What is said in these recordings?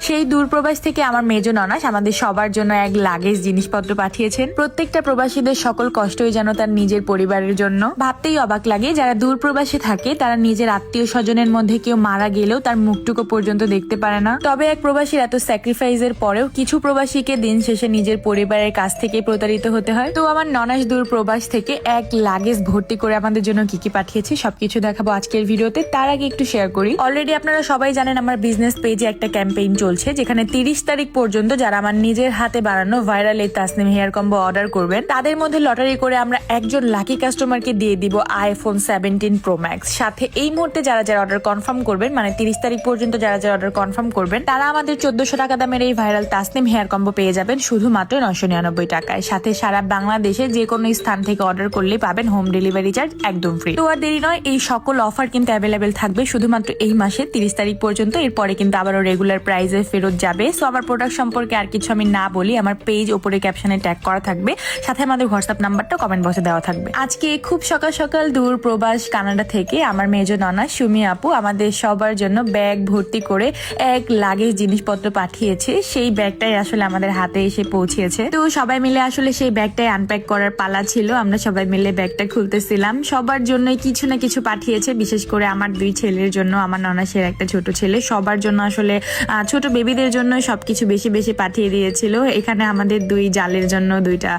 সেই দূরপ্রবাস থেকে আমার মেজো ননাস আমাদের সবার জন্য এক লাগেজ জিনিসপত্র পাঠিয়েছেন। প্রত্যেকটা প্রবাসীদের সকল কষ্টই যেন তার নিজের পরিবারের জন্য। ভাবতেই অবাক লাগে, যারা দূরপ্রবাসে থাকে তারা নিজের আত্মীয় স্বজনের মধ্যে কেউ মারা গেলেও তার মুখটুকু পর্যন্ত দেখতে পারে না। তবে এক প্রবাসীর এত স্যাক্রিফাইসের পরেও কিছু প্রবাসীকে দিন শেষে নিজের পরিবারের কাছ থেকে প্রতারিত হতে হয়। তো আমার ননাস দূরপ্রবাস থেকে এক লাগেজ ভর্তি করে আমাদের জন্য কি কি পাঠিয়েছে সবকিছু দেখাবো আজকের ভিডিওতে। তার আগে একটু শেয়ার করি, অলরেডি আপনারা সবাই জানেন আমার বিজনেস পেজে একটা ক্যাম্পেইন চলছে, যেখানে 30 তারিখ পর্যন্ত যারা আমার নিজের হাতে বানানো ভাইরাল এই তাসনিম হেয়ার কম্বো অর্ডার করবেন, তাদের মধ্যে লটারি করে আমরা একজন লাকি কাস্টমারকে দিয়ে দিব আইফোন 17 প্রো ম্যাক্স। সাথে এই মুহূর্তে যারা যারা অর্ডার কনফার্ম করবেন, মানে 30 তারিখ পর্যন্ত যারা যারা অর্ডার কনফার্ম করবেন, তারা আমাদের 1400 টাকা দামের এই ভাইরাল তাসনিম হেয়ার কম্বো পেয়ে যাবেন শুধুমাত্র 999 টাকায়। সাথে সারা বাংলাদেশে যে কোনো স্থান থেকে অর্ডার করলেই পাবেন হোম ডেলিভারি চার্জ একদম ফ্রি। তো আর দেরি নয়, এই সকল অফার কিন্তু অ্যাভেলেবেল থাকবে শুধুমাত্র এই মাসে 30 তারিখ পর্যন্ত। এরপরে কিন্তু আবারও রেগুলার প্রাইসে ফেরত যাবে। সো আমার প্রোডাক্ট সম্পর্কে আর কিছু আমি না বলি, আমার পেজ ওপরে ক্যাপশনে ট্যাগ করা থাকবে, সাথে আমাদের হোয়াটসঅ্যাপ নাম্বারটা কমেন্ট বক্সে দেওয়া থাকবে। আজকে খুব সকাল সকাল দূর প্রবাস কানাডা থেকে আমার মেজো ননা সুমি আপু আমাদের সবার জন্য ব্যাগ ভর্তি করে এক লাগেজ জিনিসপত্র পাঠিয়েছে। সেই ব্যাগটাই আসলে আমাদের হাতে এসে পৌঁছেছে। তো সবাই মিলে আসলে সেই ব্যাগটাই আনপ্যাক করার পালা ছিল। আমরা সবাই মিলে ব্যাগটা খুলতেছিলাম। সবার জন্য কিছু না কিছু পাঠিয়েছে, বিশেষ করে আমার 2 ছেলের জন্য, আমার ননাসের একটা ছোট ছেলে, সবার জন্য আসলে ছোট বেবিদের জন্য সবকিছু বেশি বেশি পাঠিয়ে দিয়েছিল। এখানে আমাদের 2 জালের জন্য 2টা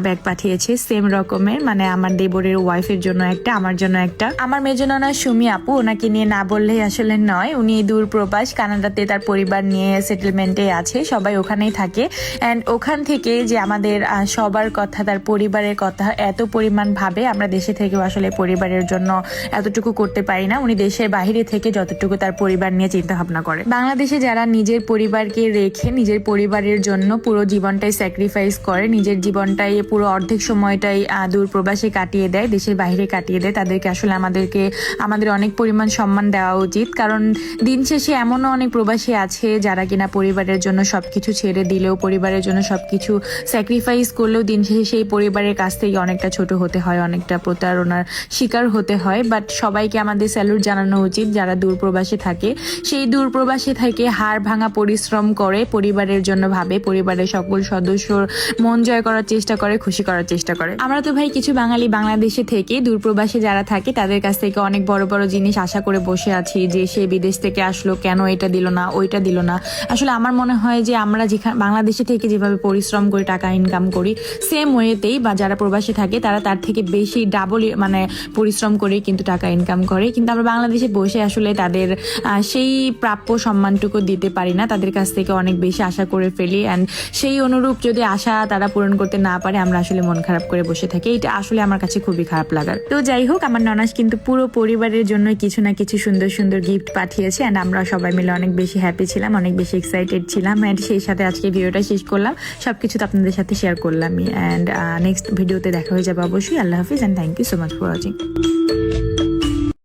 ব্যাগ পাঠিয়েছে সেম রকমের, মানে আমার দেবরের ওয়াইফের জন্য একটা, আমার জন্য একটা। আমার মেজো ননা সুমি আপু, ওনাকে নিয়ে না বললেই আসলে নয়। উনি দূর প্রবাস কানাডাতে তার পরিবার নিয়ে সেটেলমেন্টে আছে, সবাই ওখানেই থাকে। অ্যান্ড ওখান থেকে যে আমাদের সবার কথা, তার পরিবারের কথা এত পরিমাণ ভাবে, আমরা দেশে থেকেও আসলে পরিবারের জন্য এতটুকু করতে পারি না। উনি দেশের বাইরে থেকে যতটুকু তার পরিবার নিয়ে চিন্তা ভাবনা করে। বাংলাদেশে যারা নিজের পরিবারকে রেখে নিজের পরিবারের জন্য পুরো জীবনটাই স্যাক্রিফাইস করে, নিজের জীবনটাই পুরো অর্ধেক সময়টাই দূর প্রবাসে কাটিয়ে দেয়, দেশের বাইরে কাটিয়ে দেয়, তাদেরকে আসলে আমাদের অনেক পরিমাণ সম্মান দেওয়া উচিত। কারণ দিন শেষে এমনও অনেক প্রবাসী আছে যারা কিনা পরিবারের জন্য সবকিছু ছেড়ে দিলেও, পরিবারের জন্য সবকিছু স্যাক্রিফাইস করলেও দিন শেষে সেই পরিবারের কাছ থেকে অনেকটা ছোট হতে হয়, অনেকটা প্রতারণার শিকার হতে হয়। বাট সবাইকে আমাদের স্যালুট জানানো উচিত যারা দূর প্রবাসে থাকে। সেই দূর প্রবাসে থেকে হাড় ভাঙা পরিশ্রম করে, পরিবারের জন্য ভাবে, পরিবারের সকল সদস্যর মন জয় করার চেষ্টা করে, খুশি করার চেষ্টা করে। আমরা তো ভাই কিছু বাঙালি বাংলাদেশে থেকে দূর প্রবাসে যারা থাকে তাদের কাছ থেকে অনেক বড় বড় জিনিস আশা করে বসে আছি, যে সে বিদেশ থেকে আসলো, কেন এটা দিল না, ওইটা দিল না। আসলে আমার মনে হয় যে আমরা যেখানে বাংলাদেশে থেকে যেভাবে পরিশ্রম করি, টাকা ইনকাম করি, সেম ওয়েতেই বা যারা প্রবাসে থাকে তারা তার থেকে বেশি ডাবল মানে পরিশ্রম করে কিন্তু টাকা ইনকাম করে। কিন্তু আমরা বাংলাদেশে বসে আসলে তাদের সেই প্রাপ্য সম্মানটুকু দিতে পারি না, তাদের কাছ থেকে অনেক বেশি আশা করে ফেলি। অ্যান্ড সেই অনুরূপ যদি আশা তারা পূরণ করতে না পারে, আমরা আসলে মন খারাপ করে বসে থাকি। এটা আসলে আমার কাছে খুবই খারাপ লাগার। তো যাই হোক, আমার ননাস কিন্তু পুরো পরিবারের জন্য কিছু না কিছু সুন্দর সুন্দর গিফট পাঠিয়েছে। অ্যান্ড আমরা সবাই মিলে অনেক বেশি হ্যাপি ছিলাম, অনেক বেশি এক্সাইটেড ছিলাম। অ্যান্ড সেই সাথে আজকে ভিডিওটা শেষ করলাম, সবকিছু তো আপনাদের সাথে শেয়ার করলামই। অ্যান্ড নেক্সট ভিডিওতে দেখা হয়ে যাবে অবশ্যই। আল্লাহ হাফিজ and thank you so much for watching.